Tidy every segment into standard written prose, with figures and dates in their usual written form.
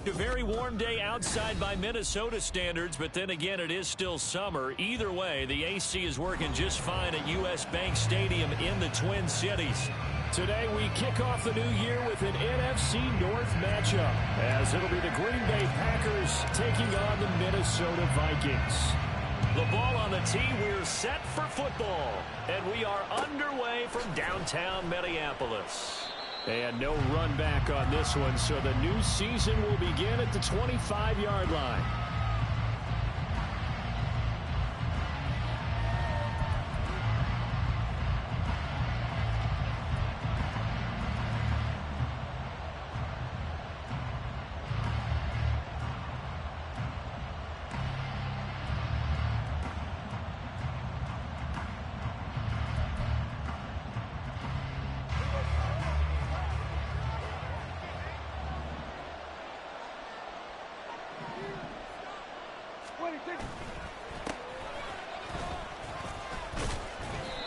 A very warm day outside by Minnesota standards, but then again, it is still summer. Either way, the AC is working just fine at U.S. Bank Stadium in the Twin Cities. Today, we kick off the new year with an NFC North matchup, as it'll be the Green Bay Packers taking on the Minnesota Vikings. The ball on the tee, we're set for football, and we are underway from downtown Minneapolis. And no run back on this one, so the new season will begin at the 25-yard line.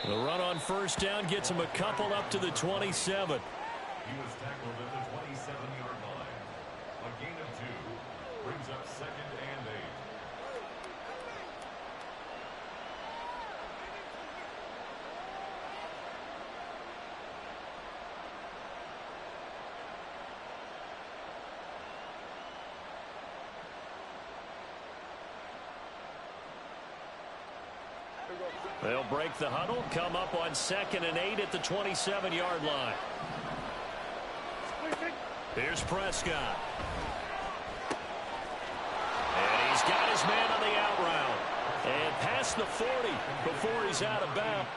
The run on first down gets him a couple up to the 27. He was tackled at the 27-yard line. A gain of 2 brings up 2nd and 8. They'll break the huddle, come up on 2nd and 8 at the 27-yard line. Here's Prescott. And he's got his man on the out route. And past the 40 before he's out of bounds.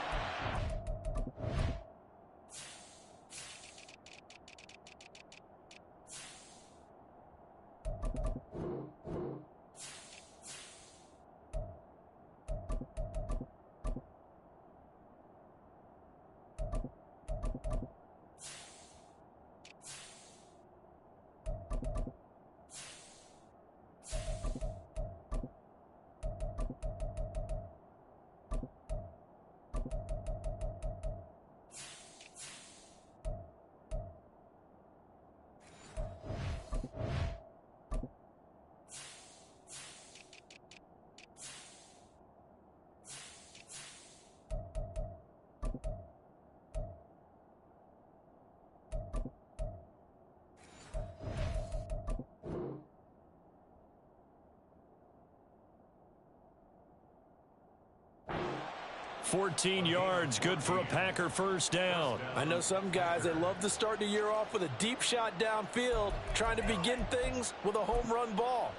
$14 yards, good for a Packer first down. I know some guys, they love to start the year off with a deep shot downfield, trying to begin things with a home run ball.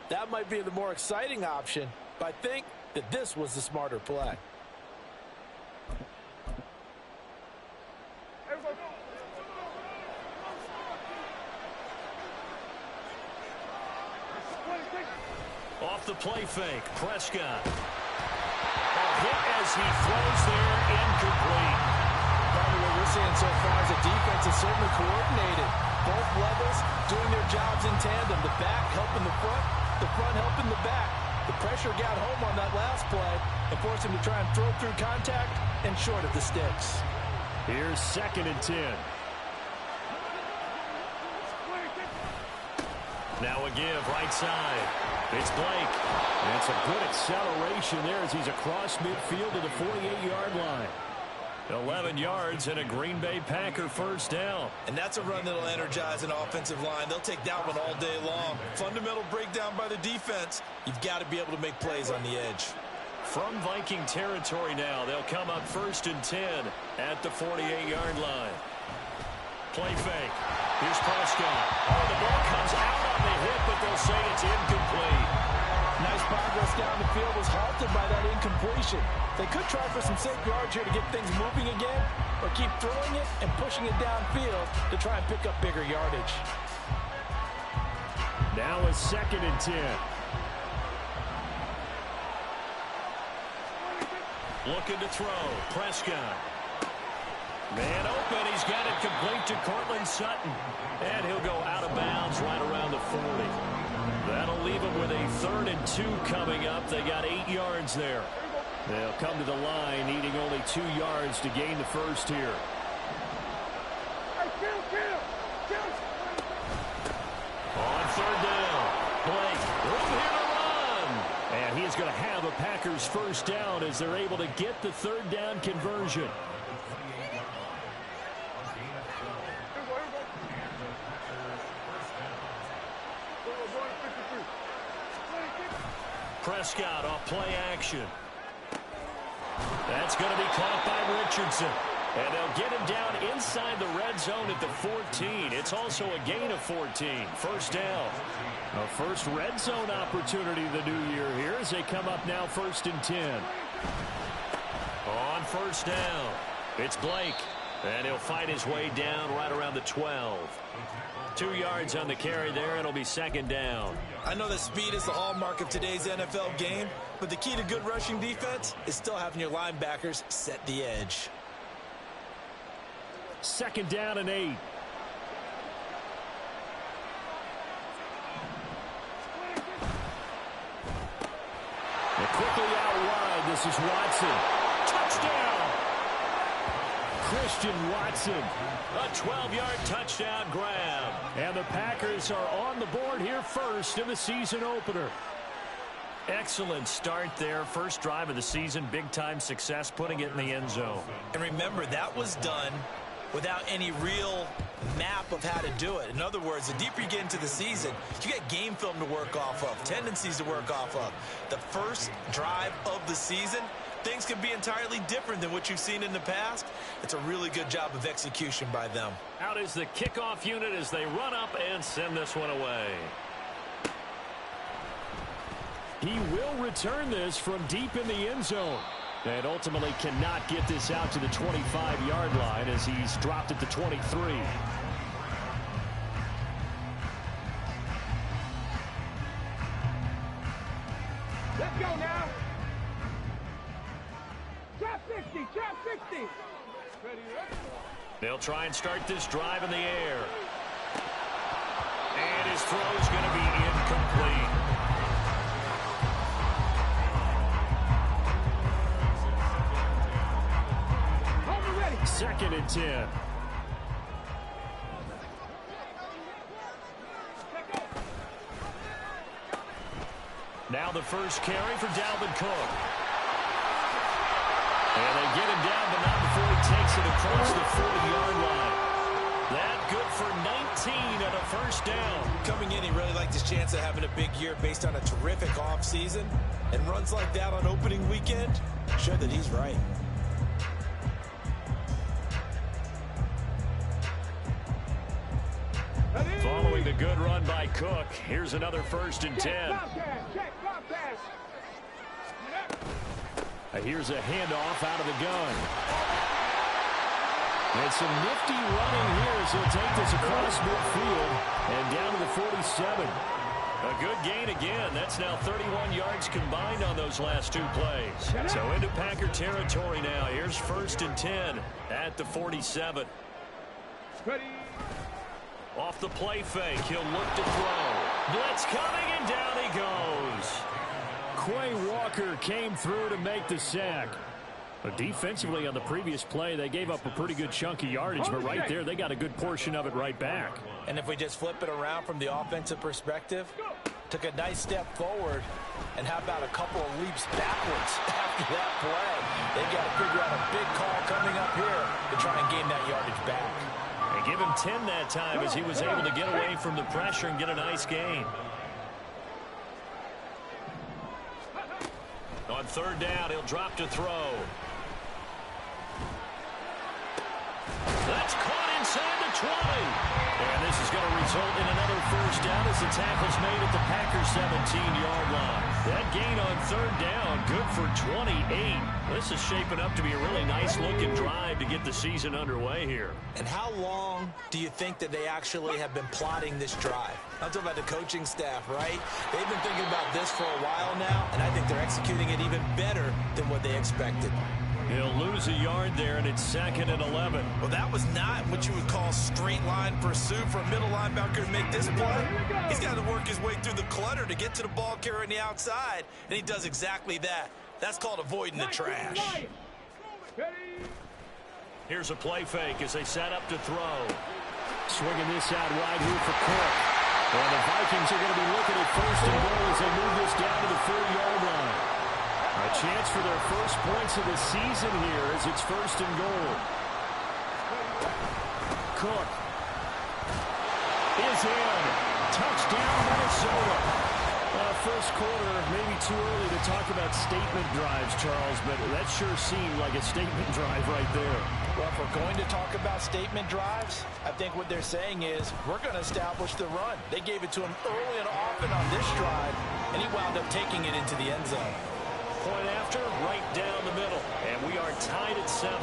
That might be the more exciting option, but I think that this was the smarter play. Off the play fake, Prescott. Hit as he throws there, incomplete. Probably what we're seeing so far is the defense is certainly coordinated. Both levels doing their jobs in tandem. The back helping the front helping the back. The pressure got home on that last play and forced him to try and throw through contact and short of the sticks. Here's 2nd and 10. Now a give, right side. It's Blake. And some good acceleration there as he's across midfield to the 48-yard line. 11 yards and a Green Bay Packer first down. And that's a run that'll energize an offensive line. They'll take that one all day long. Fundamental breakdown by the defense. You've got to be able to make plays on the edge. From Viking territory now, they'll come up 1st and 10 at the 48-yard line. Play fake. Here's Prescott. Oh, the ball comes out on the hit, but they'll say it's incomplete. Nice progress down the field was halted by that incompletion. They could try for some safe yards here to get things moving again, or keep throwing it and pushing it downfield to try and pick up bigger yardage. Now a 2nd and 10. Looking to throw. Prescott. Man open. He's got it complete to Cortland Sutton. And he'll go out of bounds right around the 40. That'll leave him with a 3rd and 2 coming up. They got 8 yards there. They'll come to the line, needing only 2 yards to gain the first here. On 3rd down. going to have a Packers first down as they're able to get the third down conversion. Prescott off play action. That's going to be caught by Richardson. And they'll get him down inside the red zone at the 14. It's also a gain of 14. First down. A first red zone opportunity the new year here as they come up now 1st and 10. On first down, it's Blake. And he'll fight his way down right around the 12. 2 yards on the carry there. It'll be second down. I know that speed is the hallmark of today's NFL game, but the key to good rushing defense is still having your linebackers set the edge. 2nd down and 8. And quickly out wide, this is Watson. Touchdown! Christian Watson. A 12-yard touchdown grab. And the Packers are on the board here first in the season opener. Excellent start there. First drive of the season. Big-time success putting it in the end zone. And remember, that was done without any real map of how to do it. In other words, the deeper you get into the season, you get game film to work off of, tendencies to work off of. The first drive of the season, things can be entirely different than what you've seen in the past. It's a really good job of execution by them. Out is the kickoff unit as they run up and send this one away. He will return this from deep in the end zone. And ultimately cannot get this out to the 25-yard line as he's dropped at the 23. Let's go now. Trap 60, trap 60. They'll try and start this drive in the air. And his throw is going to be incomplete. Second and 10. Now the first carry for Dalvin Cook. And they get him down, but not before he takes it across the 40-yard line. That good for 19 and a first down. Coming in, he really liked his chance of having a big year based on a terrific offseason. And runs like that on opening weekend show that he's right. Following the good run by Cook, here's another 1st and 10. Here's a handoff out of the gun. And some nifty running here as he'll take this across midfield and down to the 47. A good gain again. That's now 31 yards combined on those last 2 plays. So into Packer territory now. Here's 1st and 10 at the 47. Ready. Off the play fake, he'll look to throw. Blitz coming, and down he goes. Quay Walker came through to make the sack. But defensively on the previous play, they gave up a pretty good chunk of yardage, but right there, they got a good portion of it right back. And if we just flip it around from the offensive perspective, took a nice step forward, and how about a couple of leaps backwards after that play? They got to figure out a big call coming up here to try and gain that yardage back. And give him 10 that time as he was able to get away from the pressure and get a nice gain. On 3rd down, he'll drop to throw. That's caught inside the 20. And this is going to result in another first down as the tackle's made at the Packers 17-yard line. That gain on 3rd down, good for 28. This is shaping up to be a really nice-looking drive to get the season underway here. And how long do you think that they actually have been plotting this drive? I'm talking about the coaching staff, right? They've been thinking about this for a while now, and I think they're executing it even better than what they expected. He'll lose a yard there, and it's 2nd and 11. Well, that was not what you would call straight line pursuit for a middle linebacker to make this play. He's got to work his way through the clutter to get to the ball carrier on the outside, and he does exactly that. That's called avoiding the trash. Here's a play fake as they set up to throw. Swinging this out wide here for Cook. And the Vikings are going to be looking at 1st and goal as they move this down to the 4-yard line. A chance for their first points of the season here as it's 1st and goal. Cook is in. Touchdown, Minnesota. First quarter, maybe too early to talk about statement drives, Charles, but that sure seemed like a statement drive right there. Well, if we're going to talk about statement drives, I think what they're saying is we're going to establish the run. They gave it to him early and often on this drive, and he wound up taking it into the end zone. Point after, right down the middle, and we are tied at 7.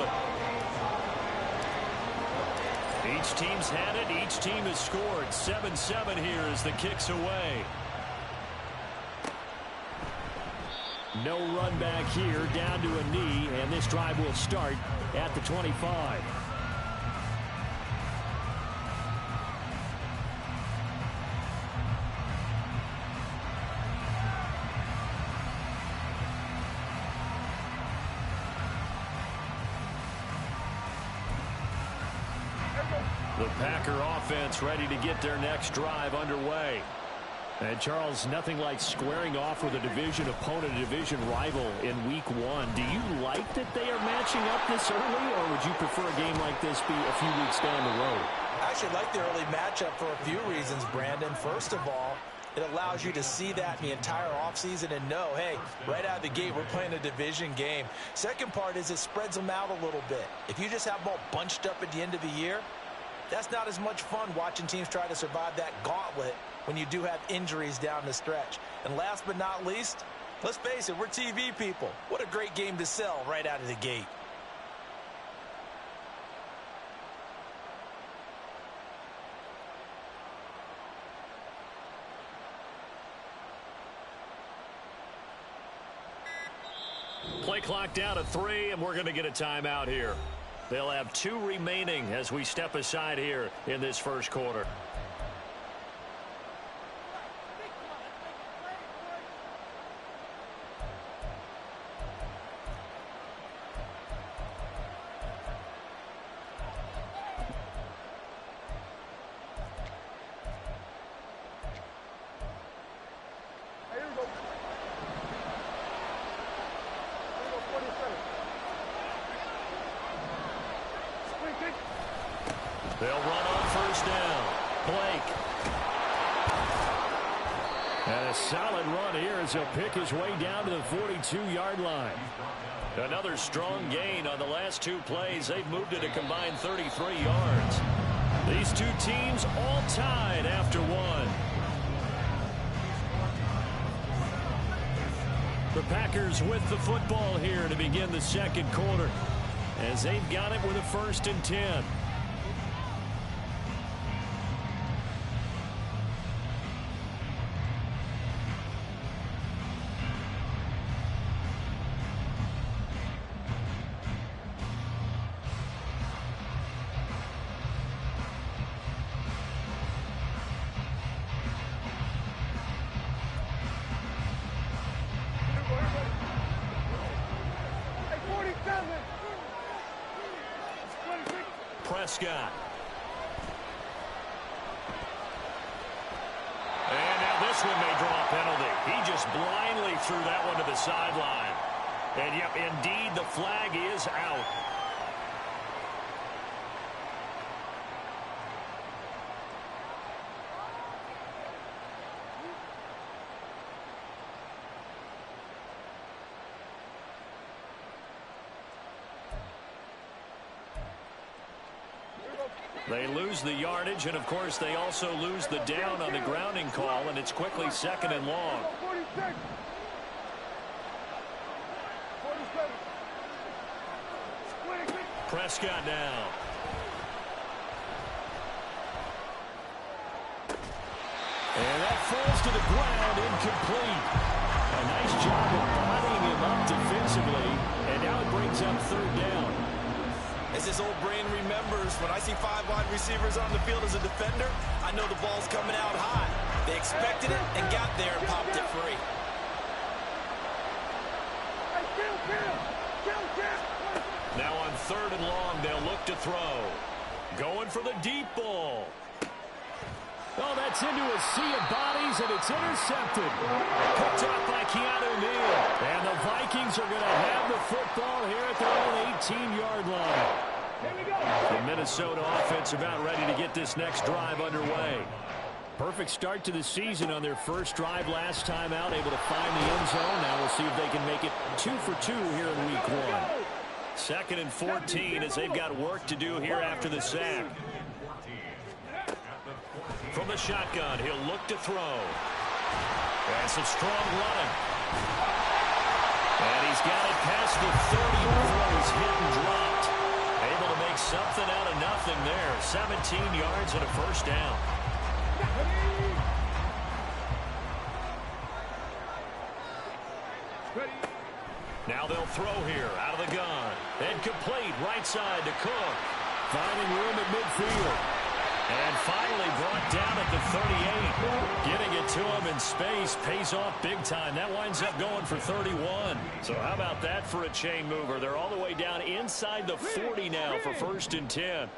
Each team's had it. Each team has scored. 7-7 here as the kick's away. No run back here, down to a knee, and this drive will start at the 25. The Packer offense ready to get their next drive underway. And, Charles, nothing like squaring off with a division opponent, a division rival in Week 1. Do you like that they are matching up this early, or would you prefer a game like this be a few weeks down the road? I actually like the early matchup for a few reasons, Brandon. First of all, it allows you to see that in the entire offseason and know, hey, right out of the gate, we're playing a division game. Second part is it spreads them out a little bit. If you just have them all bunched up at the end of the year, that's not as much fun watching teams try to survive that gauntlet when you do have injuries down the stretch. And last but not least, let's face it, we're TV people. What a great game to sell right out of the gate. Play clock down to 3, and we're going to get a timeout here. They'll have 2 remaining as we step aside here in this first quarter. They'll run on first down. Blake. And a solid run here as he'll pick his way down to the 42-yard line. Another strong gain on the last 2 plays. They've moved it a combined 33 yards. These 2 teams all tied after 1. The Packers with the football here to begin the second quarter, as they've got it with a 1st and 10. Prescott. And now this one may draw a penalty. He just blindly threw that one to the sideline. And yep, indeed, the flag is out. They lose the yardage, and of course they also lose the down on the grounding call, and it's quickly 2nd and long. 46. Prescott now. And that falls to the ground, incomplete. A nice job of bodying him up defensively, and now it brings up 3rd down. As his old brain remembers, when I see 5 wide receivers on the field as a defender, I know the ball's coming out high. They expected it and got there and popped it free. Now on 3rd and long, they'll look to throw. Going for the deep ball. Oh, that's into a sea of bodies, and it's intercepted. Picked up by Keanu Neal. And the Vikings are going to have the football here at their own 18-yard line. Here we go. The Minnesota offense about ready to get this next drive underway. Perfect start to the season on their first drive last time out, able to find the end zone. Now we'll see if they can make it 2 for 2 here in week 1. 2nd and 14 as they've got work to do here after the sack. From the shotgun, he'll look to throw. And some strong running. And he's got it past the 30 before he's hit and dropped. Able to make something out of nothing there. 17 yards and a first down. Now they'll throw here out of the gun. And complete right side to Cook. Finding room at midfield. And finally brought down at the 38. Getting it to him in space pays off big time. That winds up going for 31. So how about that for a chain mover? They're all the way down inside the 40 now for 1st and 10.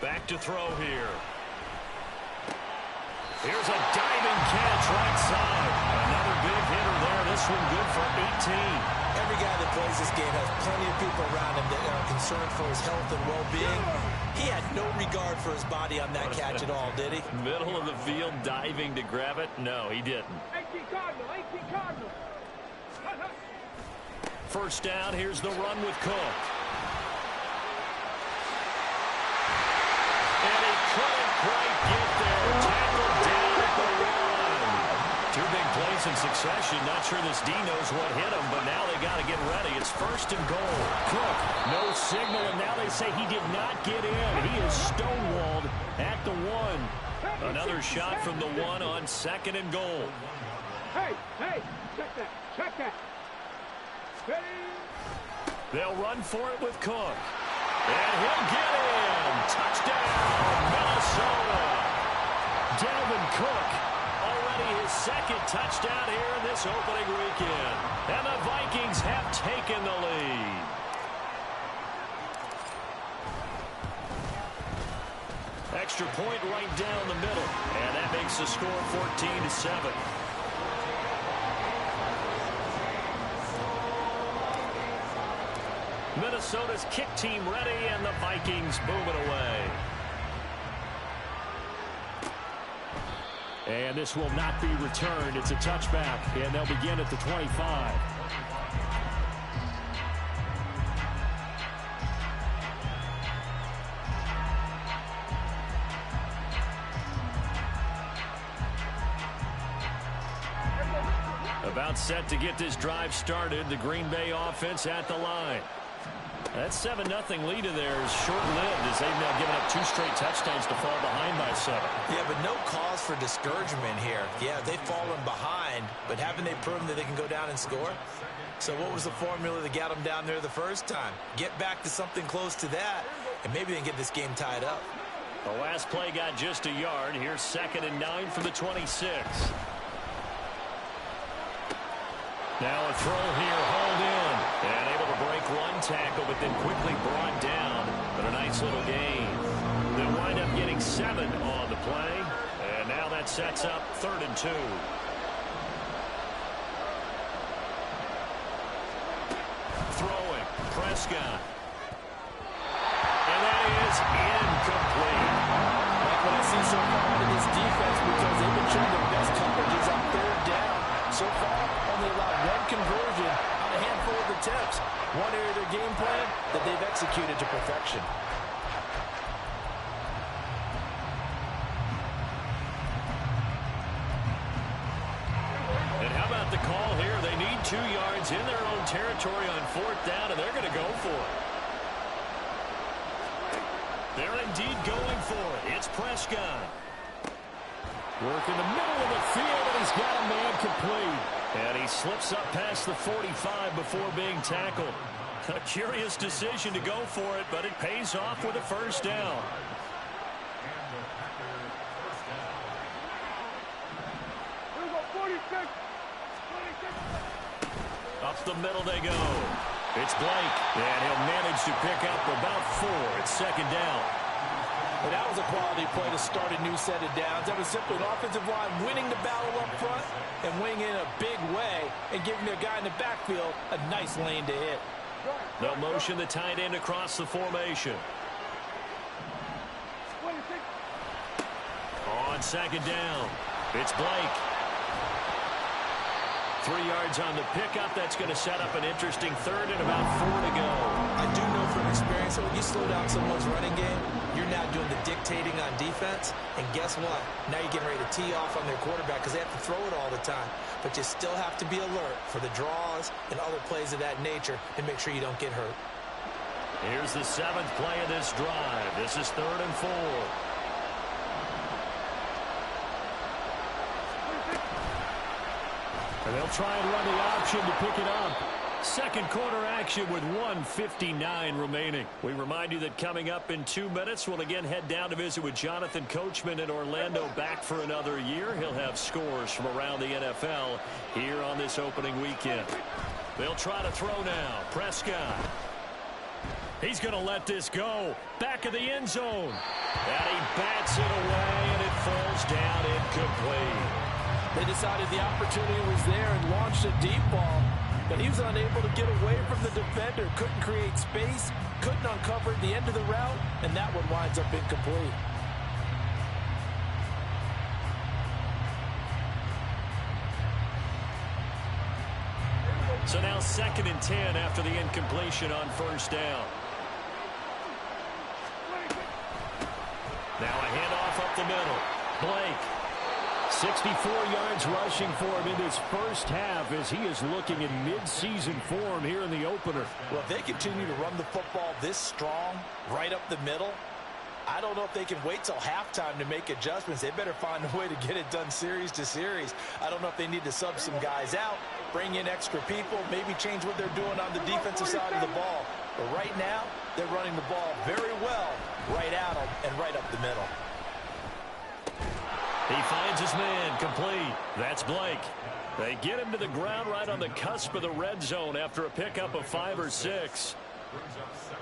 Back to throw here. Here's a diving catch right side. Another big hitter there. This one good for 18. Every guy that plays this game has plenty of people around him that are concerned for his health and well-being. He had no regard for his body on that catch at all, did he? Middle of the field diving to grab it? No, he didn't. 18 Cardinal, 18 Cardinal. First down, here's the run with Cook. And he couldn't quite get there. Tackled down at the 1. 2 big plays in succession. Not sure this D knows what hit him, but now they got to get ready. It's 1st and goal. Cook, no signal, and now they say he did not get in. He is stonewalled at the 1. Another shot from the 1 on 2nd and goal. Hey, hey, check that, check that. Ready? They'll run for it with Cook. And he'll get in. Touchdown, Minnesota. Dalvin Cook. Already his 2nd touchdown here in this opening weekend. And the Vikings have taken the lead. Extra point right down the middle. And that makes the score 14-7. Minnesota's kick team ready, and the Vikings boom it away. And this will not be returned. It's a touchback, and they'll begin at the 25. About set to get this drive started. The Green Bay offense at the line. That 7-0 lead of theirs short-lived as they've now given up 2 straight touchdowns to fall behind by 7. Yeah, but no cause for discouragement here. Yeah, they've fallen behind, but haven't they proven that they can go down and score? So what was the formula that got them down there the first time? Get back to something close to that, and maybe they can get this game tied up. The last play got just a yard. Here's 2nd and 9 from the 26. Now a throw here, hauled in. And able to break 1 tackle, but then quickly brought down. But a nice little gain. They'll wind up getting 7 on the play. And now that sets up 3rd and 2. Throwing, Prescott. And that is incomplete. Like what I see so far out of this defense, because they've been showing their best coverages on 3rd down. So far, only allowed 1 conversion on a handful of attempts. One area of their game plan that they've executed to perfection. And how about the call here? They need 2 yards in their own territory on 4th down, and they're going to go for it. They're indeed going for it. It's Prescott. Work in the middle of the field, and he's got a man complete. And he slips up past the 45 before being tackled. A curious decision to go for it, but it pays off with a 1st down. Here we go, 46. Up the middle they go. It's Blake, and he'll manage manages to pick up about 4 at second down. And that was a quality play to start a new set of downs. That was simply an offensive line winning the battle up front and winning in a big way and giving their guy in the backfield a nice lane to hit. They'll motion the tight end across the formation. On second down, it's Blake. 3 yards on the pickup. That's going to set up an interesting third and about 4 to go. I do know from experience that when you slow down someone's running game, you're now doing the dictating on defense. And guess what? Now you're getting ready to tee off on their quarterback because they have to throw it all the time. But you still have to be alert for the draws and other plays of that nature to make sure you don't get hurt. Here's the 7th play of this drive. This is 3rd and 4. And they'll try and run the option to pick it up. Second quarter action with 1:59 remaining. We remind you that coming up in 2 minutes, we'll again head down to visit with Jonathan Coachman in Orlando, back for another year. He'll have scores from around the NFL here on this opening weekend. They'll try to throw now. Prescott. He's going to let this go. Back of the end zone. And he bats it away, and it falls down incomplete. They decided the opportunity was there and launched a deep ball, but he was unable to get away from the defender, couldn't create space, couldn't uncover the end of the route, and that one winds up incomplete. So now 2nd and 10 after the incompletion on first down. Now a handoff up the middle. Blake. 64 yards rushing for him in this first half as he is looking in mid-season form here in the opener. Well, if they continue to run the football this strong, right up the middle, I don't know if they can wait till halftime to make adjustments. They better find a way to get it done series to series. I don't know if they need to sub some guys out, bring in extra people, maybe change what they're doing on the defensive side of the ball. But right now, they're running the ball very well right at them and right up the middle. He finds his man, complete. That's Blake. They get him to the ground right on the cusp of the red zone after a pickup of 5 or 6.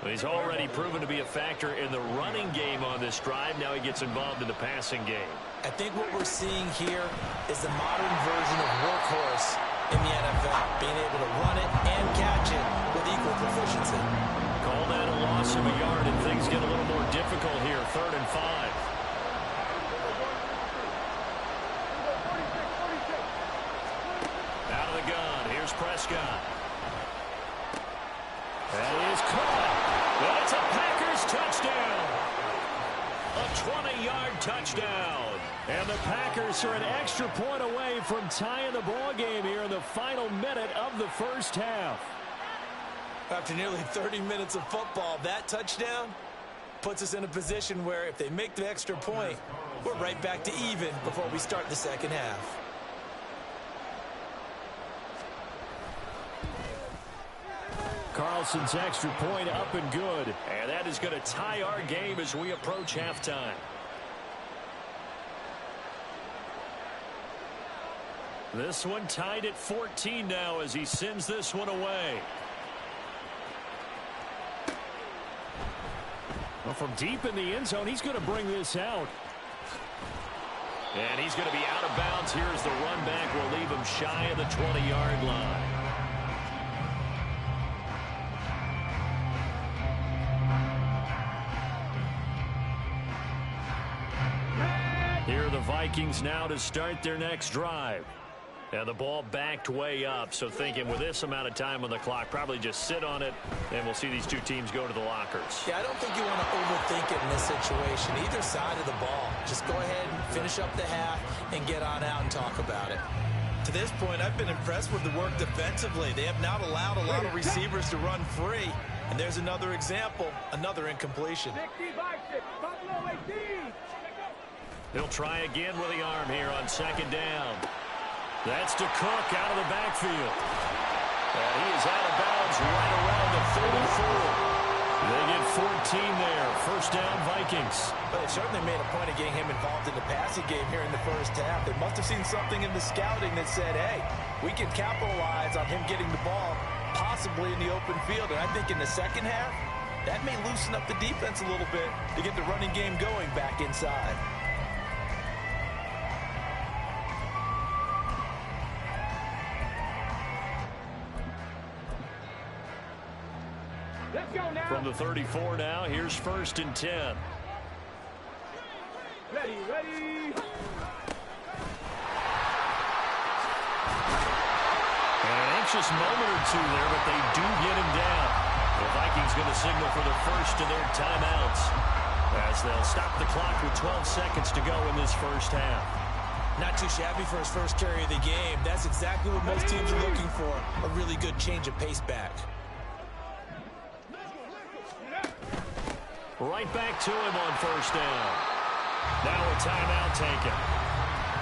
He's already proven to be a factor in the running game on this drive. Now he gets involved in the passing game. I think what we're seeing here is the modern version of workhorse in the NFL, being able to run it and catch it with equal proficiency. Call that a loss of a yard, and things get a little more difficult here. 3rd and 5. Out of the gun, here's Prescott. That is caught. Well, it's a Packers touchdown. A 20-yard touchdown. And the Packers are an extra point away from tying the ball game here in the final minute of the first half. After nearly 30 minutes of football, that touchdown puts us in a position where if they make the extra point, we're right back to even before we start the second half. Carlson's extra point up and good. And that is going to tie our game as we approach halftime. This one tied at 14 now as he sends this one away. Well, from deep in the end zone, he's going to bring this out. And he's going to be out of bounds. Here's the run back. We'll leave him shy of the 20-yard line. Here are the Vikings now to start their next drive. And the ball backed way up, so thinking with this amount of time on the clock, probably just sit on it, and we'll see these two teams go to the lockers. Yeah, I don't think you want to overthink it in this situation. Either side of the ball. Just go ahead and finish up the half and get on out and talk about it. To this point, I've been impressed with the work defensively. They have not allowed a lot of receivers to run free. And there's another example, another incompletion. He'll try again with the arm here on second down. That's to Cook out of the backfield. And he is out of bounds right around the 34. They get 14 there. First down, Vikings. But they certainly made a point of getting him involved in the passing game here in the first half. They must have seen something in the scouting that said, hey, we can capitalize on him getting the ball possibly in the open field. And I think in the second half, That may loosen up the defense a little bit to get the running game going back inside. Let's go now. From the 34 now, here's 1st and 10. Ready, ready. An anxious moment or two there, but they do get him down. The Vikings going to signal for the first of their timeouts as they'll stop the clock with 12 seconds to go in this first half. Not too shabby for his first carry of the game. That's exactly what most teams are looking for, a really good change of pace back. Right back to him on 1st down. Now a timeout taken.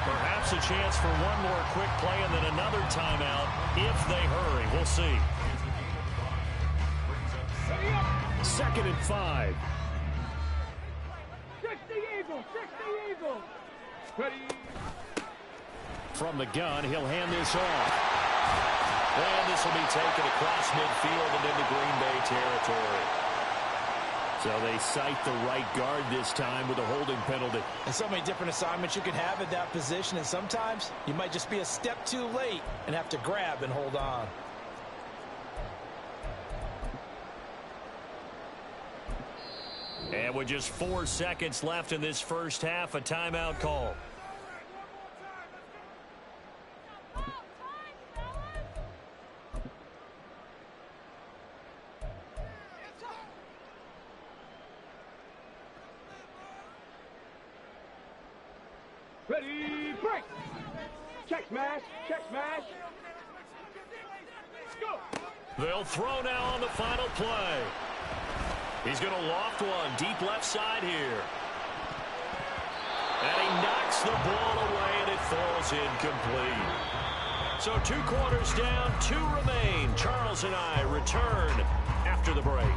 Perhaps a chance for one more quick play and then another timeout if they hurry. We'll see. 2nd and 5. 60 Eagles, 60 Eagles. Ready. From the gun, he'll hand this off. And this will be taken across midfield and into Green Bay territory. So they cite the right guard this time with a holding penalty. And so many different assignments you can have at that position, and sometimes you might just be a step too late and have to grab and hold on. And with just 4 seconds left in this first half, a timeout call. Ready, break. Check smash, check smash. Go. They'll throw now on the final play. He's going to loft one deep left side here. And he knocks the ball away, and it falls incomplete. So 2 quarters down, 2 remain. Charles and I return after the break.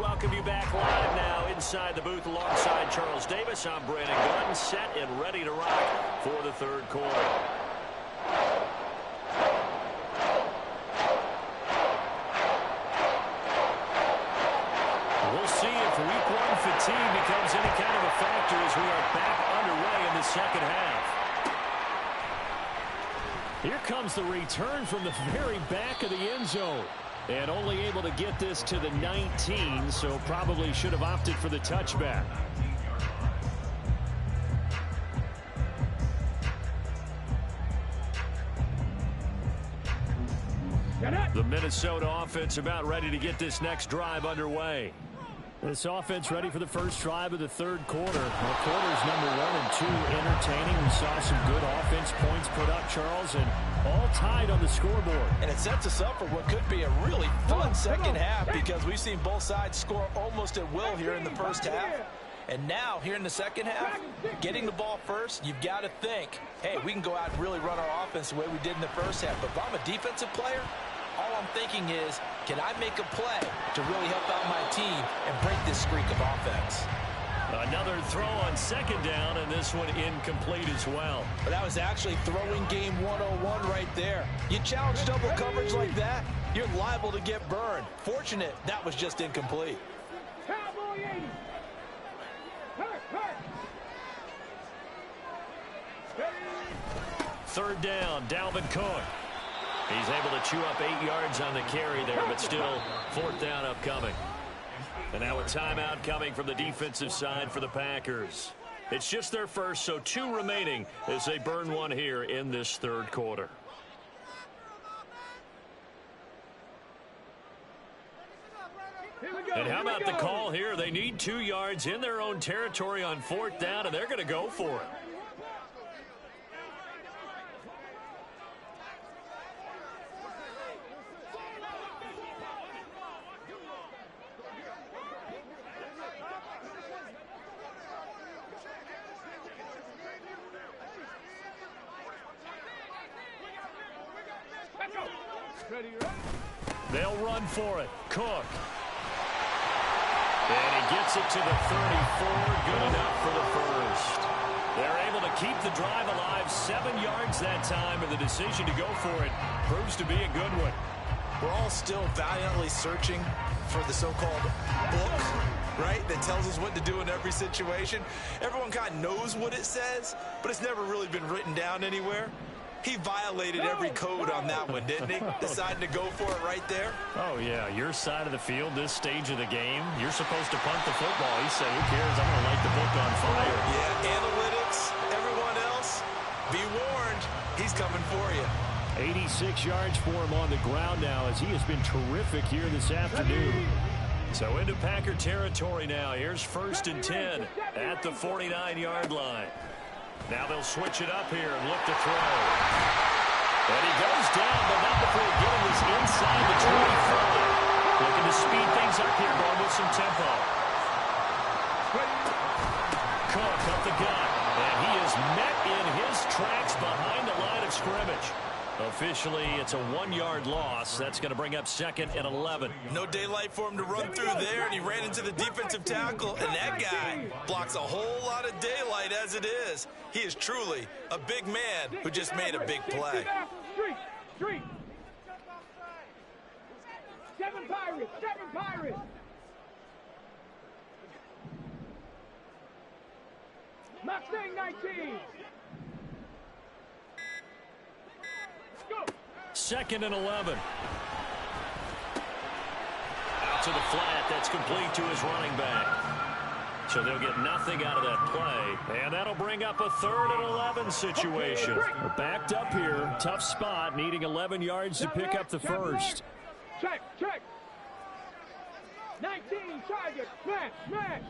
Welcome you back live now inside the booth alongside Charles Davis. I'm Brandon Gordon, set and ready to rock for the 3rd quarter. We'll see if week 1 fatigue becomes any kind of a factor as we are back underway in the second half. Here comes the return from the very back of the end zone. And only able to get this to the 19, so probably should have opted for the touchback. The Minnesota offense about ready to get this next drive underway. This offense ready for the first drive of the 3rd quarter. Well, quarters number 1 and 2 entertaining. We saw some good offense points put up, Charles, and all tied on the scoreboard. And it sets us up for what could be a really fun second half because we've seen both sides score almost at will here in the first half. And now, here in the second half, getting the ball first, you've got to think, hey, we can go out and really run our offense the way we did in the first half. But if I'm a defensive player, all I'm thinking is, can I make a play to really help out my team and break this streak of offense? Another throw on 2nd down, and this one incomplete as well. But that was actually throwing game 101 right there. You challenge double coverage like that, you're liable to get burned. Fortunate that was just incomplete. Cowboy 80. Hurt, hurt. 3rd down, Dalvin Cook. He's able to chew up 8 yards on the carry there, but still 4th down upcoming. And now a timeout coming from the defensive side for the Packers. It's just their first, so 2 remaining as they burn one here in this 3rd quarter. And how about the call here? They need 2 yards in their own territory on 4th down, and they're going to go for it. Ready, ready. They'll run for it. Cook. And he gets it to the 34. Good enough for the first. They're able to keep the drive alive. 7 yards that time, and the decision to go for it proves to be a good one. We're all still valiantly searching for the so-called book, right, that tells us what to do in every situation. Everyone kind of knows what it says, but it's never really been written down anywhere. He violated every code on that one, didn't he? Deciding to go for it right there. Oh, yeah, your side of the field, this stage of the game, you're supposed to punt the football. He said, who cares? I'm going to light the book on fire. Yeah, analytics, everyone else, be warned, he's coming for you. 86 yards for him on the ground now as he has been terrific here this afternoon. So into Packer territory now. Here's 1st and 10 at the 49-yard line. Now they'll switch it up here and look to throw. And he goes down, but not before getting this inside the 25. Looking to speed things up here, going with some tempo. Cook up the gut, and he is met in his tracks behind the line of scrimmage. Officially, it's a 1-yard loss. That's going to bring up 2nd and 11. No daylight for him to run through there, and he ran into the defensive tackle, and that guy blocks a whole lot of daylight as it is. He is truly a big man who just made a big play. Street. 7 Pirates. Mustang 19. 2nd and 11. Out to the flat. That's complete to his running back. So they'll get nothing out of that play. And that'll bring up a 3rd and 11 situation. We're backed up here. Tough spot. Needing 11 yards to pick up the first. Check. 19 target. Smash.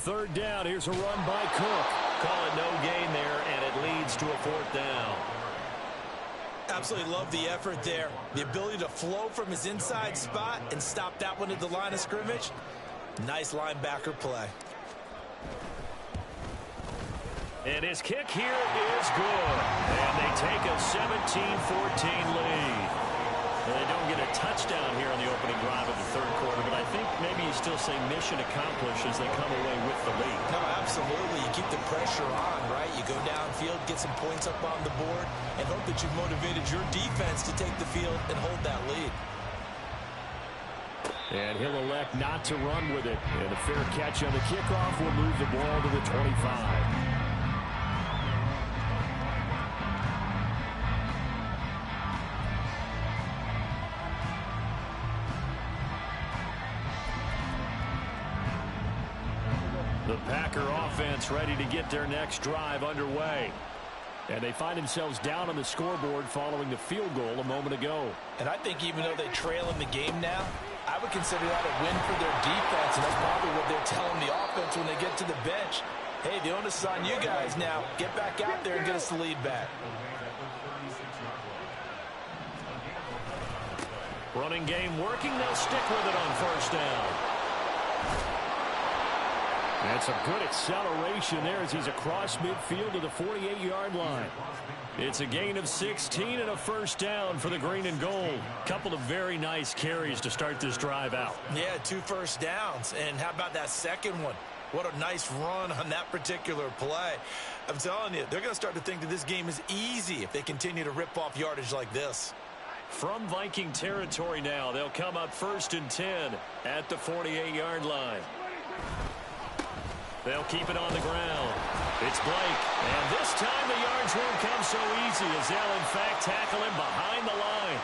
3rd down. Here's a run by Cook. Call it no gain there, and it leads to a 4th down. Absolutely love the effort there. The ability to flow from his inside spot and stop that one at the line of scrimmage. Nice linebacker play. And his kick here is good. And they take a 17-14 lead. Well, they don't get a touchdown here on the opening drive of the 3rd quarter, but I think maybe you still say mission accomplished as they come away with the lead. No, absolutely. You keep the pressure on, right? You go downfield, get some points up on the board, and hope that you've motivated your defense to take the field and hold that lead. And he'll elect not to run with it. And a fair catch on the kickoff will move the ball to the 25. The Packer offense ready to get their next drive underway. And they find themselves down on the scoreboard following the field goal a moment ago. And I think even though they trail in the game now, I would consider that a win for their defense, and that's probably what they're telling the offense when they get to the bench. Hey, the onus is on you guys now. Get back out there and get us the lead back. Running game working. They'll stick with it on 1st down. And some good acceleration there as he's across midfield to the 48-yard line. It's a gain of 16 and a 1st down for the green and gold. Couple of very nice carries to start this drive out. Yeah, 2 first downs. And how about that second one? What a nice run on that particular play. I'm telling you, they're going to start to think that this game is easy if they continue to rip off yardage like this. From Viking territory now, they'll come up 1st and 10 at the 48-yard line. They'll keep it on the ground. It's Blake. And this time the yards won't come so easy as they'll, in fact, tackle him behind the line.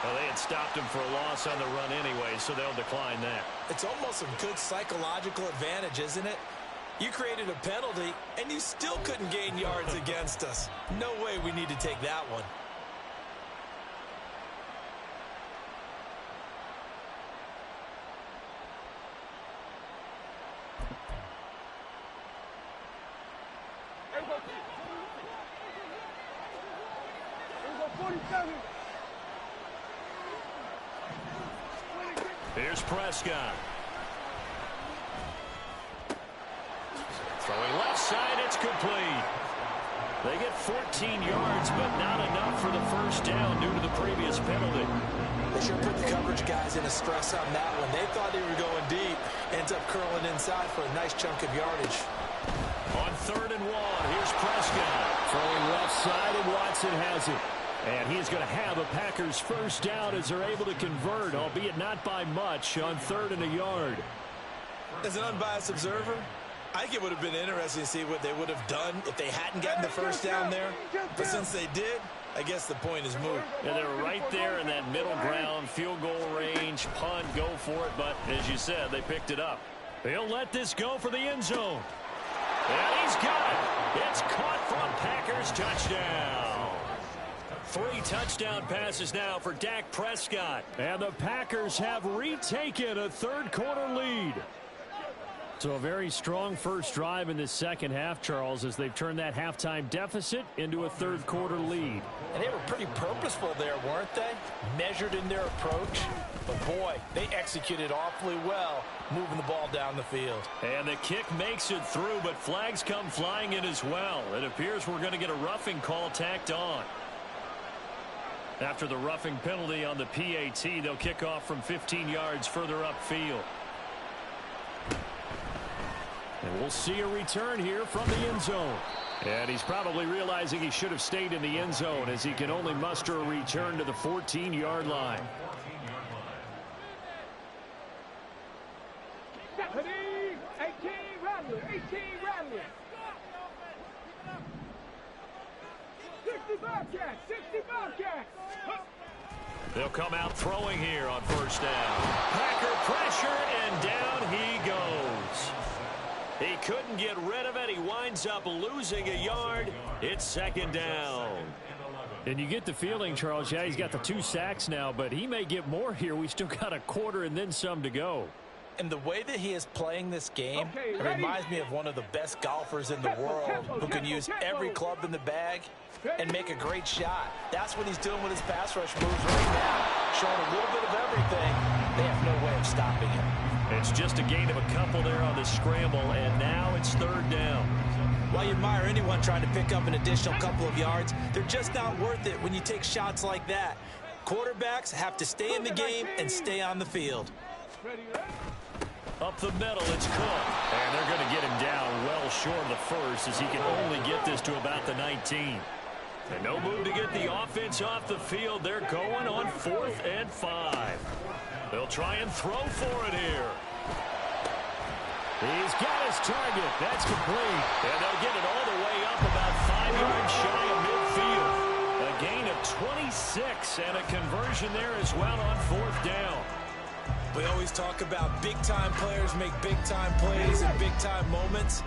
Well, they had stopped him for a loss on the run anyway, so they'll decline that. It's almost a good psychological advantage, isn't it? You created a penalty, and you still couldn't gain yards against us. No way we need to take that one. Here's Prescott. Throwing left side, it's complete. They get 14 yards, but not enough for the first down due to the previous penalty. They sure put the coverage guys in a stress on that one. They thought they were going deep. Ends up curling inside for a nice chunk of yardage. On 3rd and 1, here's Prescott. Throwing left side, and Watson has it. And he's going to have a Packers first down as they're able to convert, albeit not by much, on 3rd and a yard. As an unbiased observer, I think it would have been interesting to see what they would have done if they hadn't gotten the first down there. But since they did, I guess the point is moot. And they're right there in that middle ground, field goal range, punt, go for it. But as you said, they picked it up. They'll let this go for the end zone. And he's got it. It's caught for a Packers touchdown. 3 touchdown passes now for Dak Prescott. And the Packers have retaken a third-quarter lead. So a very strong first drive in the second half, Charles, as they've turned that halftime deficit into a third-quarter lead. And they were pretty purposeful there, weren't they? Measured in their approach. But, boy, they executed awfully well, moving the ball down the field. And the kick makes it through, but flags come flying in as well. It appears we're going to get a roughing call tacked on. After the roughing penalty on the PAT, they'll kick off from 15 yards further upfield. And we'll see a return here from the end zone. And he's probably realizing he should have stayed in the end zone as he can only muster a return to the 14-yard line. 18 Ramblers, 18 Ramblers. 60 Bobcats, 60 Bobcats. They'll come out throwing here on first down. Packer pressure, and down he goes. He couldn't get rid of it. He winds up losing a yard. It's second down. And you get the feeling, Charles, yeah, he's got the 2 sacks now, but he may get more here. We still got a quarter and then some to go. And the way that he is playing this game, it reminds me of one of the best golfers in the world who can use every club in the bag and make a great shot. That's what he's doing with his pass rush moves right now. Showing a little bit of everything. They have no way of stopping him. It's just a gain of a couple there on the scramble, and now it's third down. While you admire anyone trying to pick up an additional couple of yards, they're just not worth it when you take shots like that. Quarterbacks have to stay in the game and stay on the field. Up the middle, it's Cook. And they're going to get him down well short of the first as he can only get this to about the 19. And no move to get the offense off the field. They're going on 4th and 5. They'll try and throw for it here. He's got his target. That's complete. And they'll get it all the way up about 5 yards shy of midfield. A gain of 26 and a conversion there as well on 4th down. We always talk about big-time players make big-time plays in big-time moments.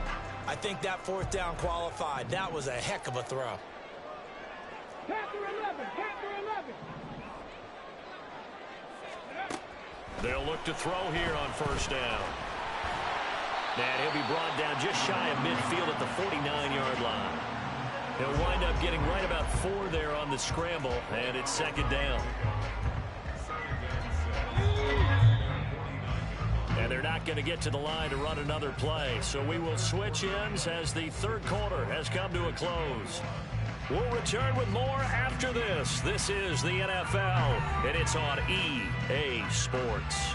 I think that 4th down qualified. That was a heck of a throw. Packer 11, Packer 11. They'll look to throw here on first down. And he'll be brought down just shy of midfield at the 49-yard line. He'll wind up getting right about 4 there on the scramble, and it's second down. And they're not going to get to the line to run another play, so we will switch ends as the third quarter has come to a close. We'll return with more after this. This is the NFL, and it's on EA Sports.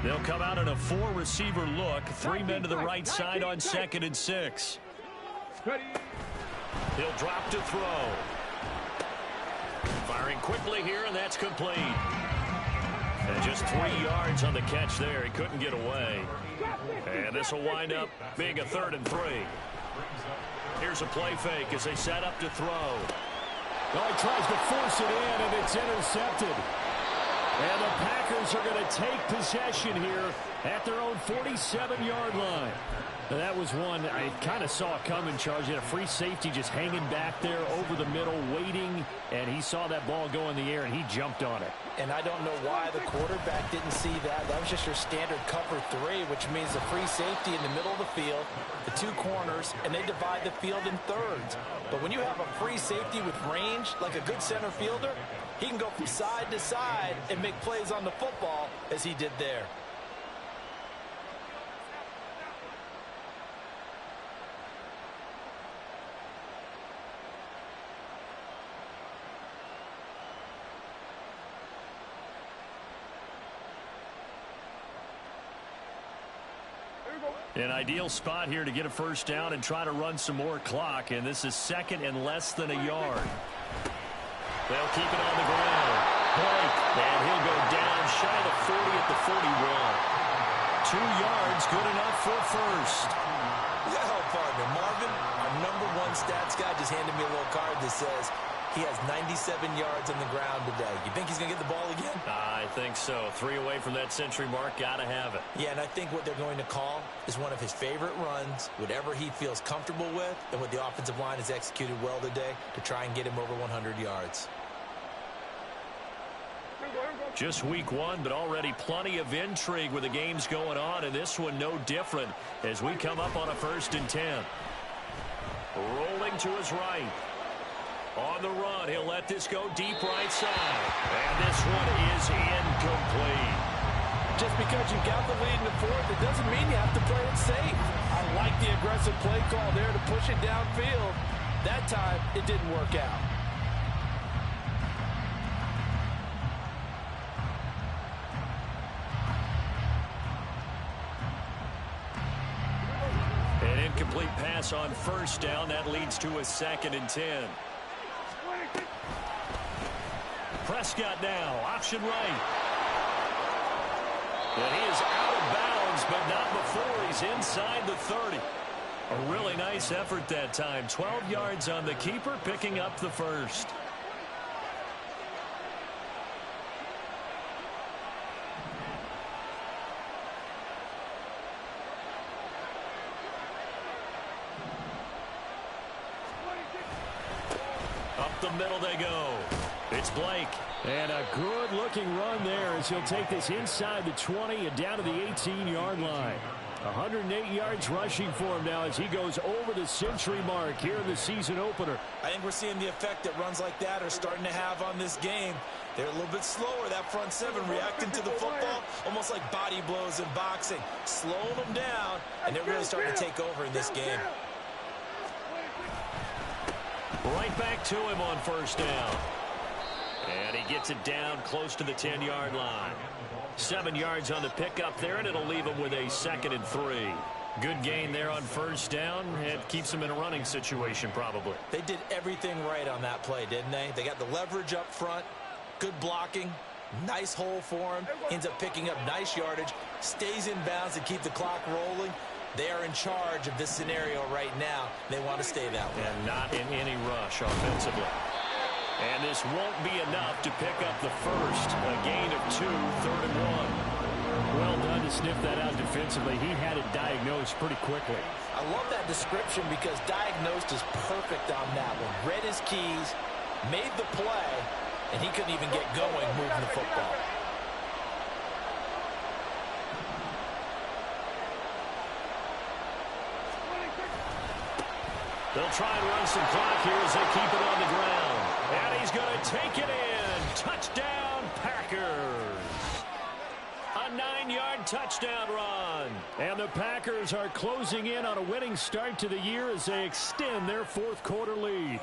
They'll come out in a 4-receiver look. 3 men to the right side on 2nd and 6. He'll drop to throw. Firing quickly here, and that's complete. And just 3 yards on the catch there. He couldn't get away. And this will wind up being a 3rd and 3. Here's a play fake as they set up to throw. Oh, he tries to force it in, and it's intercepted. And the Packers are going to take possession here at their own 47-yard line. Now, that was one I kind of saw coming, Charles. You had a free safety just hanging back there over the middle, waiting, and he saw that ball go in the air, and he jumped on it. And I don't know why the quarterback didn't see that. That was just your standard cover 3, which means the free safety in the middle of the field, the 2 corners, and they divide the field in thirds. But when you have a free safety with range, like a good center fielder, he can go from side to side and make plays on the football as he did there. An ideal spot here to get a first down and try to run some more clock, and this is second and less than a yard. They'll keep it on the ground. Blake, and he'll go down shy of the 40 at the 41. 2 yards, good enough for first. Yeah, partner. Marvin, our #1 stats guy, just handed me a little card that says he has 97 yards on the ground today. You think he's going to get the ball again? I think so. 3 away from that century mark. Got to have it. Yeah, and I think what they're going to call is one of his favorite runs, whatever he feels comfortable with, and what the offensive line has executed well today to try and get him over 100 yards. Just week 1, but already plenty of intrigue with the games going on, and this one no different as we come up on a 1st and 10. Rolling to his right. On the run, he'll let this go deep right side. And this one is incomplete. Just because you got the lead in the 4th, it doesn't mean you have to play it safe. I like the aggressive play call there to push it downfield. That time, it didn't work out. An incomplete pass on 1st down. That leads to a 2nd and 10. Prescott now, option right. And he is out of bounds, but not before he's inside the 30. A really nice effort that time. 12 yards on the keeper, picking up the first. Up the middle they go. It's Blake. And a good-looking run there as he'll take this inside the 20 and down to the 18-yard line. 108 yards rushing for him now as he goes over the century mark here in the season opener. I think we're seeing the effect that runs like that are starting to have on this game. They're a little bit slower, that front 7, reacting to the football, almost like body blows in boxing, slowing them down, and they're really starting to take over in this game. Right back to him on 1st down. And he gets it down close to the 10-yard line. 7 yards on the pickup there, and it'll leave him with a 2nd and 3. Good gain there on 1st down. It keeps him in a running situation probably. They did everything right on that play, didn't they? They got the leverage up front, good blocking, nice hole for him, ends up picking up nice yardage, stays in bounds to keep the clock rolling. They are in charge of this scenario right now. They want to stay that way. And not in any rush offensively. And this won't be enough to pick up the first. A gain of 2, 3rd and 1. Well done to sniff that out defensively. He had it diagnosed pretty quickly. I love that description because diagnosed is perfect on that one. Read his keys, made the play, and he couldn't even get going moving the football. They'll try and run some clock here as they keep it on the ground. And he's going to take it in. Touchdown, Packers. A 9-yard touchdown run. And the Packers are closing in on a winning start to the year as they extend their 4th quarter lead.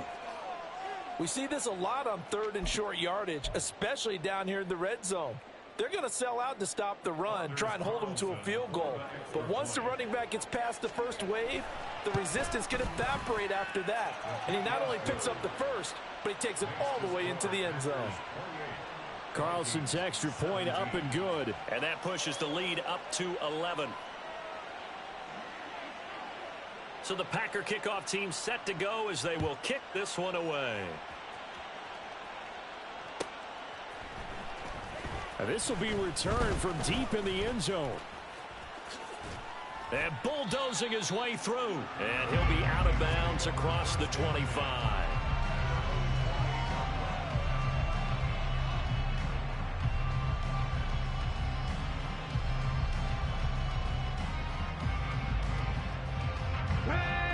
We see this a lot on 3rd and short yardage, especially down here in the red zone. They're going to sell out to stop the run, try and hold them to a field goal. But once the running back gets past the first wave, the resistance can evaporate after that. And he not only picks up the first, but he takes it all the way into the end zone. Carlson's extra point up and good. And that pushes the lead up to 11. So the Packer kickoff team set to go as they will kick this one away. And this will be returned from deep in the end zone. And bulldozing his way through. And he'll be out of bounds across the 25.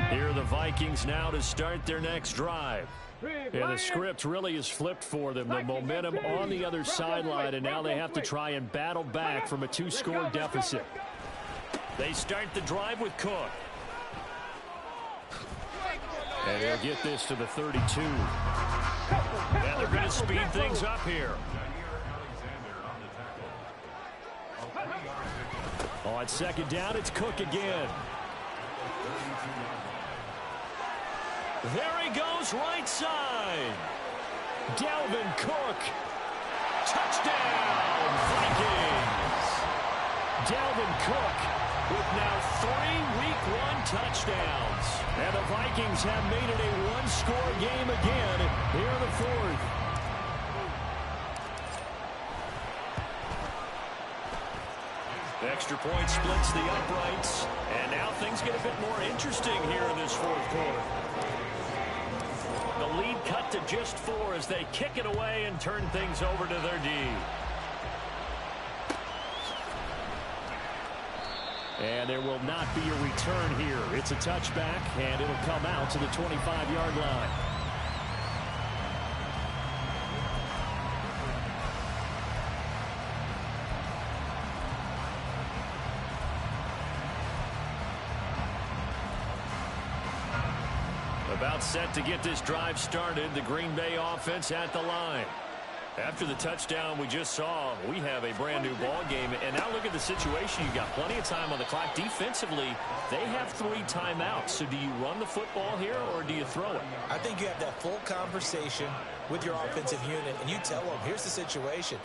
Here are the Vikings now to start their next drive. And the script really is flipped for them. The momentum on the other sideline, and now they have to try and battle back from a 2-score deficit. They start the drive with Cook. And they'll get this to the 32. And they're going to speed things up here. On 2nd down, it's Cook again. There he goes, right side. Dalvin Cook. Touchdown, Vikings. Dalvin Cook with now 3 Week 1 touchdowns. And the Vikings have made it a one-score game again here in the fourth. Extra point splits the uprights. And now things get a bit more interesting here in this fourth quarter. The lead cut to just 4 as they kick it away and turn things over to their D. And there will not be a return here. It's a touchback, and it'll come out to the 25-yard line. About set to get this drive started. The Green Bay offense at the line. After the touchdown we just saw, we have a brand new ball game. And now look at the situation. You've got plenty of time on the clock. Defensively, they have 3 timeouts. So do you run the football here or do you throw it? I think you have that full conversation with your offensive unit, and you tell them, here's the situation.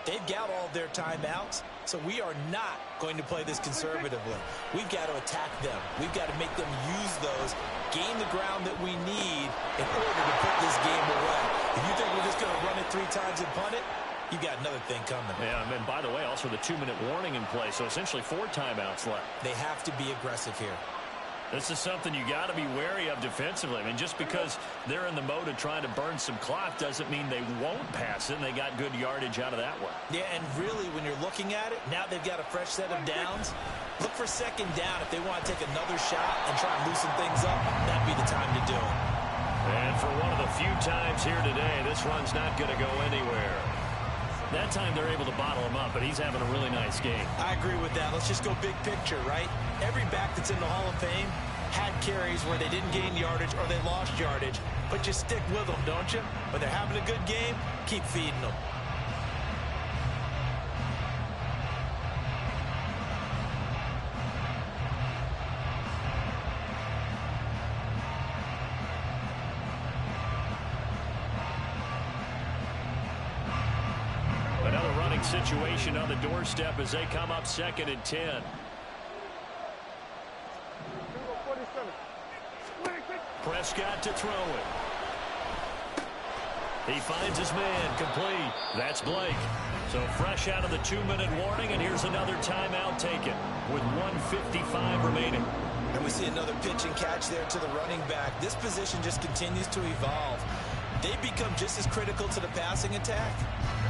They've got all their timeouts, so we are not going to play this conservatively. We've got to attack them. We've got to make them use those, gain the ground that we need in order to put this game away. If you think we're just going to run it 3 times and punt it, you got another thing coming. Yeah, and by the way, also the 2-minute warning in play, so essentially 4 timeouts left. They have to be aggressive here. This is something you got to be wary of defensively. I mean, just because they're in the mode of trying to burn some clock doesn't mean they won't pass it, and they got good yardage out of that one. Yeah, and really, when you're looking at it, now they've got a fresh set of downs. Look for second down if they want to take another shot and try and loosen things up. That'd be the time to do it. And for one of the few times here today, this run's not going to go anywhere. That time they're able to bottle him up, but he's having a really nice game. I agree with that. Let's just go big picture, right? Every back that's in the Hall of Fame had carries where they didn't gain yardage or they lost yardage. But you stick with them, don't you? When they're having a good game, keep feeding them. Situation on the doorstep as they come up 2nd and 10. Prescott to throw it. He finds his man complete. That's Blake. So fresh out of the 2-minute warning, and here's another timeout taken with 1:55 remaining. And we see another pitch and catch there to the running back. This position just continues to evolve. They become just as critical to the passing attack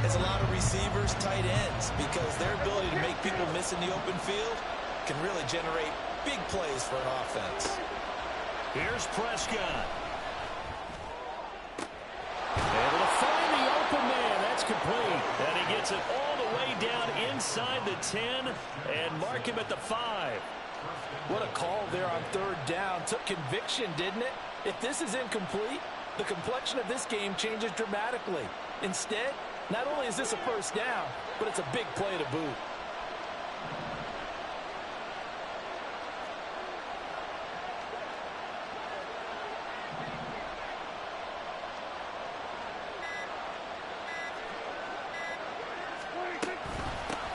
as a lot of receivers, tight ends, because their ability to make people miss in the open field can really generate big plays for an offense. Here's Prescott. Able to find the open man. That's complete. And he gets it all the way down inside the 10 and mark him at the 5. What a call there on 3rd down. Took conviction, didn't it? If this is incomplete, the complexion of this game changes dramatically. Instead, not only is this a 1st down, but it's a big play to boot.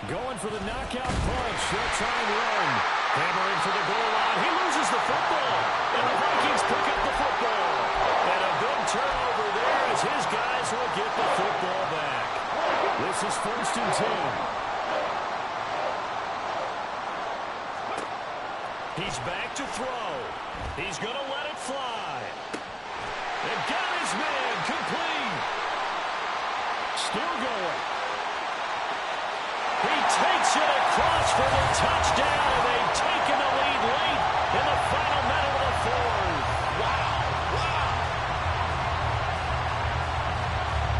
Going for the knockout punch. They'll try and run. Hammering for the goal line. He loses the football. And the Vikings pick up the football. And a big turnover there as his guys will get the football back. This is 1st and 10. He's back to throw. He's going to let it fly. And got his man complete. Still going. He takes it across for the touchdown, and they've taken the lead late in the final minute of the 4th. Wow.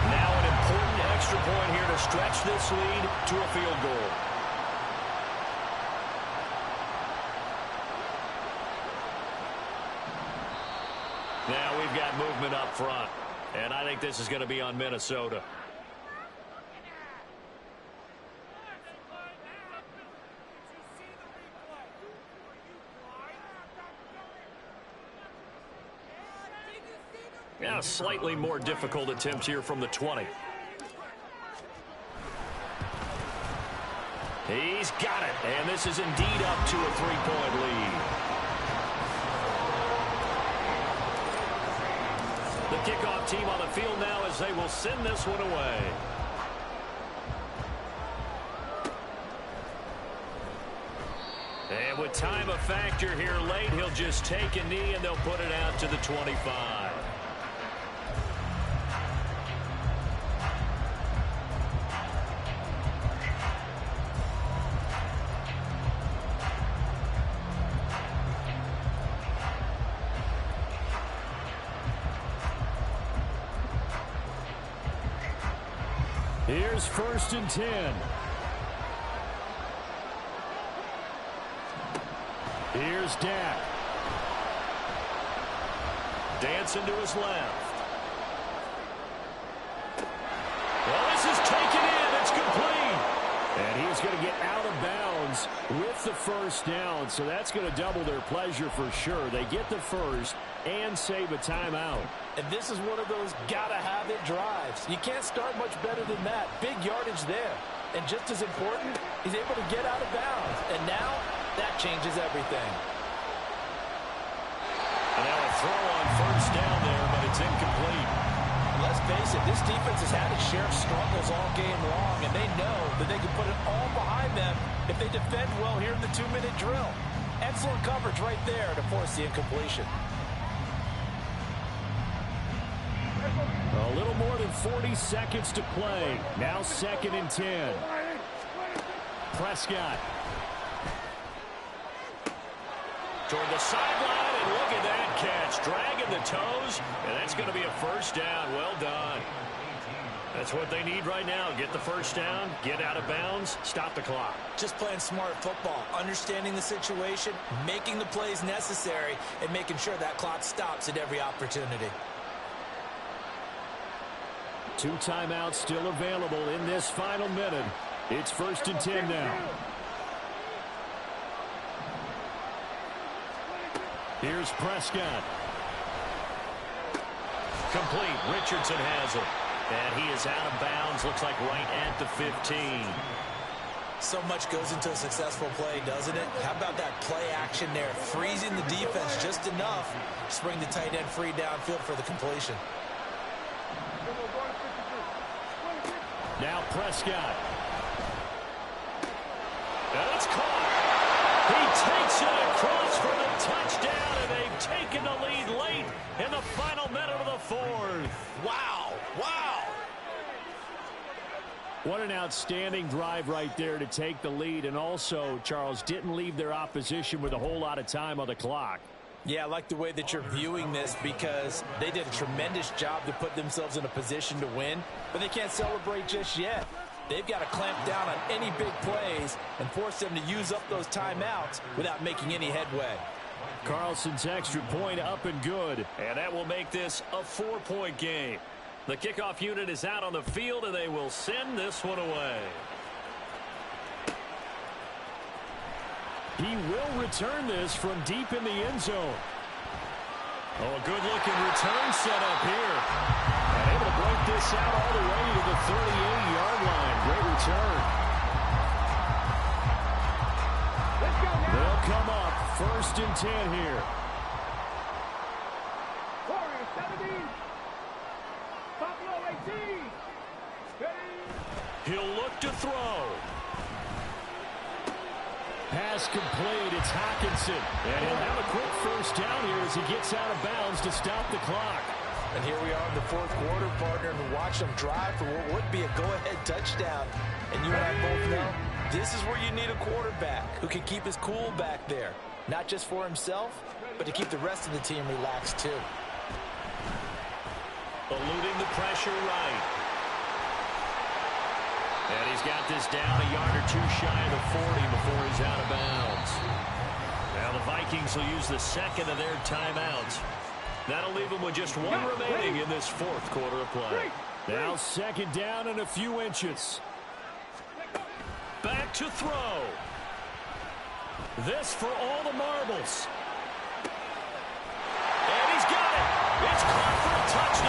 Now an important extra point here to stretch this lead to a field goal. Now we've got movement up front, and I think this is going to be on Minnesota. Yeah, a slightly more difficult attempt here from the 20. He's got it, and this is indeed up to a three-point lead. The kickoff team on the field now as they will send this one away. And with time a factor here late, he'll just take a knee and they'll put it out to the 25. Here's 1st and 10. Here's Dak. Dancing to his left. Well, this is taken in. It's complete. And he's going to get out of bounds with the first down. So that's going to double their pleasure for sure. They get the first and save a timeout. And this is one of those gotta-have-it drives. You can't start much better than that. Big yardage there. And just as important, he's able to get out of bounds. And now, that changes everything. And now a throw on 1st down there, but it's incomplete. Let's face it, this defense has had its share of struggles all game long, and they know that they can put it all behind them if they defend well here in the 2-minute drill. Excellent coverage right there to force the incompletion. A little more than 40 seconds to play. Now 2nd and 10. Prescott. Toward the sideline, and look at that catch. Dragging the toes, and that's going to be a 1st down. Well done. That's what they need right now. Get the 1st down, get out of bounds, stop the clock. Just playing smart football, understanding the situation, making the plays necessary, and making sure that clock stops at every opportunity. 2 timeouts still available in this final minute. It's 1st and 10 now. Here's Prescott. Complete. Richardson has it. And he is out of bounds. Looks like right at the 15. So much goes into a successful play, doesn't it? How about that play action there? Freezing the defense just enough to bring the tight end free downfield for the completion. Now Prescott. And it's caught. He takes it across for the touchdown, and they've taken the lead late in the final minute of the 4th. Wow. Wow. What an outstanding drive right there to take the lead, and also, Charles, didn't leave their opposition with a whole lot of time on the clock. Yeah, I like the way that you're viewing this because they did a tremendous job to put themselves in a position to win, but they can't celebrate just yet. They've got to clamp down on any big plays and force them to use up those timeouts without making any headway. Carlson's extra point up and good, and that will make this a 4-point game. The kickoff unit is out on the field, and they will send this one away. He will return this from deep in the end zone. Oh, a good-looking return set up here. And able to break this out all the way to the 38-yard line. Great return. They'll come up 1st and 10 here. 17. Buffalo 18. He'll look to throw. Pass complete. It's Hockenson. And he'll have a quick 1st down here as he gets out of bounds to stop the clock. And here we are in the 4th quarter, partner, and watch them drive for what would be a go-ahead touchdown. And you and I both know this is where you need a quarterback who can keep his cool back there. Not just for himself, but to keep the rest of the team relaxed too. Eluding the pressure right. And he's got this down a yard or 2 shy of the 40 before he's out of bounds. Now the Vikings will use the 2nd of their timeouts. That'll leave them with just 1 remaining in this 4th quarter of play. Now 2nd down and a few inches. Back to throw. This for all the marbles. And he's got it. It's caught for a touchdown.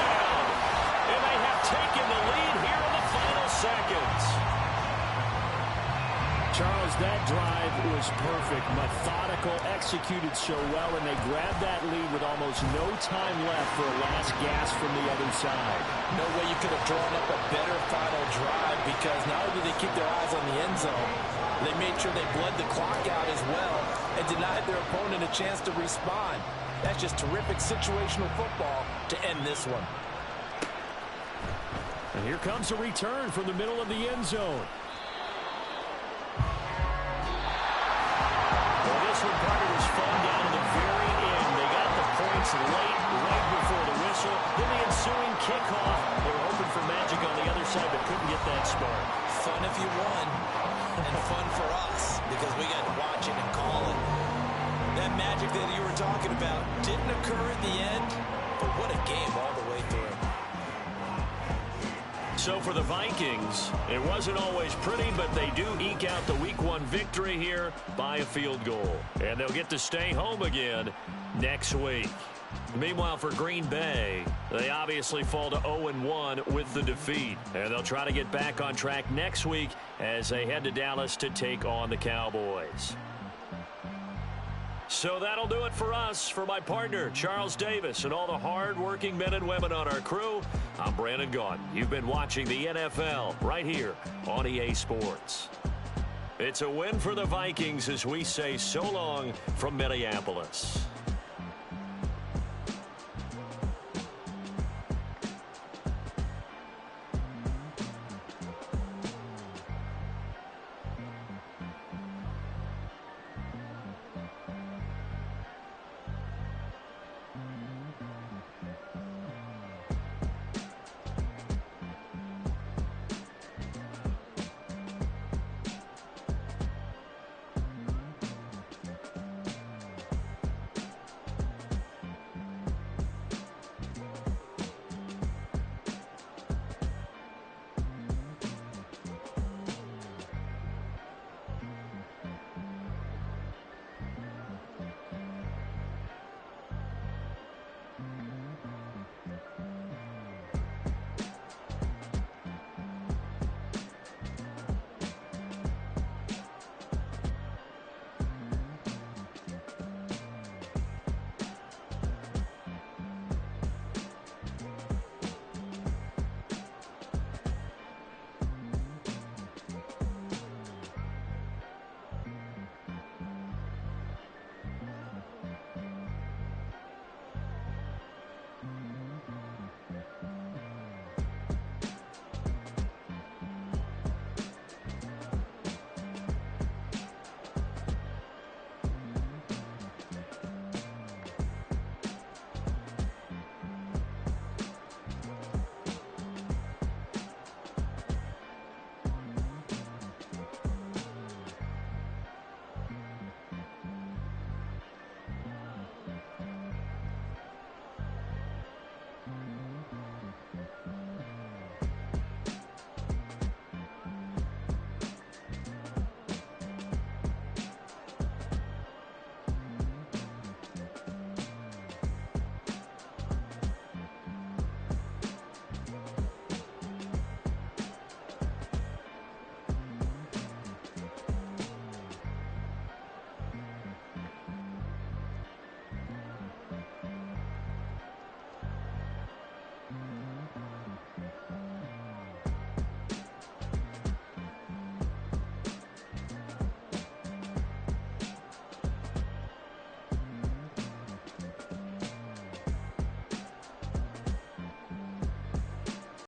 Charles, that drive was perfect, methodical, executed so well, and they grabbed that lead with almost no time left for a last gasp from the other side. No way you could have drawn up a better final drive, because not only did they keep their eyes on the end zone, they made sure they bled the clock out as well and denied their opponent a chance to respond. That's just terrific situational football to end this one. And here comes a return from the middle of the end zone. Well, this one, Carter, was fun down to the very end. They got the points late, right before the whistle. Then the ensuing kickoff. They were hoping for magic on the other side, but couldn't get that spark. Fun if you won, and fun for us, because we got to watch it and call it. That magic that you were talking about didn't occur at the end, but what a game all the way through. So for the Vikings, it wasn't always pretty, but they do eke out the Week 1 victory here by a field goal. And they'll get to stay home again next week. Meanwhile, for Green Bay, they obviously fall to 0-1 with the defeat. And they'll try to get back on track next week as they head to Dallas to take on the Cowboys. So that'll do it for us. For my partner, Charles Davis, and all the hard-working men and women on our crew, I'm Brandon Gaudin. You've been watching the NFL right here on EA Sports. It's a win for the Vikings as we say so long from Minneapolis.